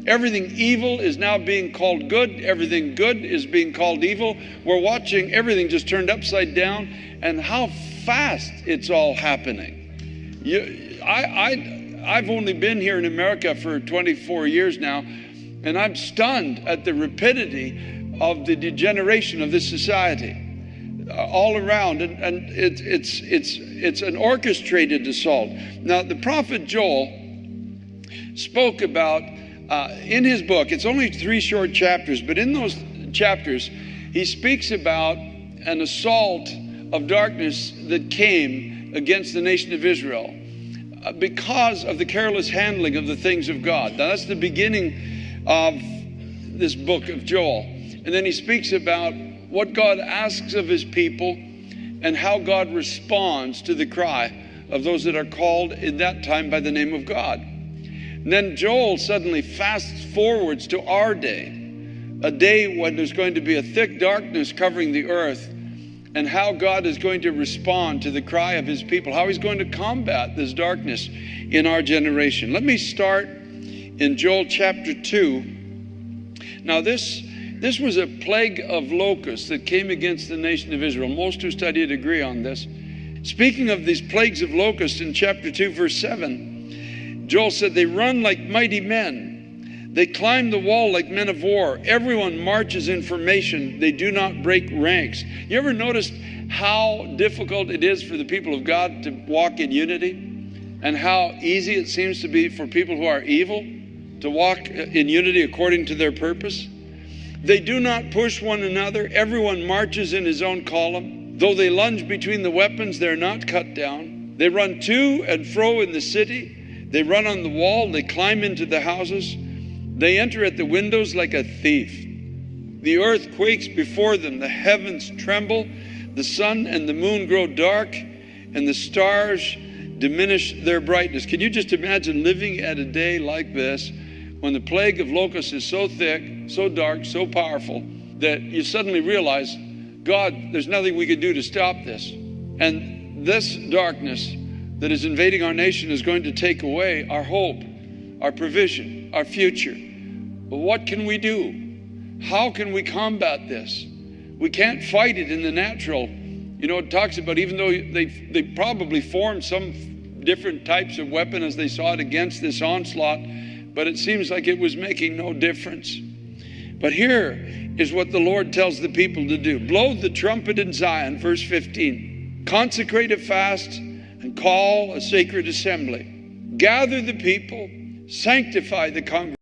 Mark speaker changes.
Speaker 1: Everything evil is now being called good. Everything good is being called evil. We're watching everything just turned upside down, and how fast it's all happening. I've only been here in America for 24 years now, and I'm stunned at the rapidity of the degeneration of this society all around, and it's an orchestrated assault. Now, the prophet Joel spoke about in his book, it's only 3 short chapters, but in those chapters, he speaks about an assault of darkness that came against the nation of Israel because of the careless handling of the things of God. Now, that's the beginning of this book of Joel. And then he speaks about what God asks of his people and how God responds to the cry of those that are called in that time by the name of God. And then Joel suddenly fast forwards to our day, a day when there's going to be a thick darkness covering the earth, and how God is going to respond to the cry of his people, how he's going to combat this darkness in our generation. Let me start in Joel chapter 2. Now this was a plague of locusts that came against the nation of Israel. Most who study it agree on this. Speaking of these plagues of locusts in chapter 2, verse 7, Joel said, they run like mighty men. They climb the wall like men of war. Everyone marches in formation. They do not break ranks. You ever noticed how difficult it is for the people of God to walk in unity? And how easy it seems to be for people who are evil to walk in unity according to their purpose? They do not push one another. Everyone marches in his own column. Though they lunge between the weapons, they're not cut down. They run to and fro in the city. They run on the wall. They climb into the houses. They enter at the windows like a thief. The earth quakes before them. The heavens tremble. The sun and the moon grow dark, and the stars diminish their brightness. Can you just imagine living at a day like this, when the plague of locusts is so thick, so dark, so powerful, that you suddenly realize, God, there's nothing we can do to stop this. And this darkness that is invading our nation is going to take away our hope, our provision, our future. But what can we do? How can we combat this? We can't fight it in the natural. You know, it talks about, even though they probably formed some different types of weapon as they saw it against this onslaught, but it seems like it was making no difference. But here is what the Lord tells the people to do. Blow the trumpet in Zion, verse 15. Consecrate a fast and call a sacred assembly. Gather the people, sanctify the congregation.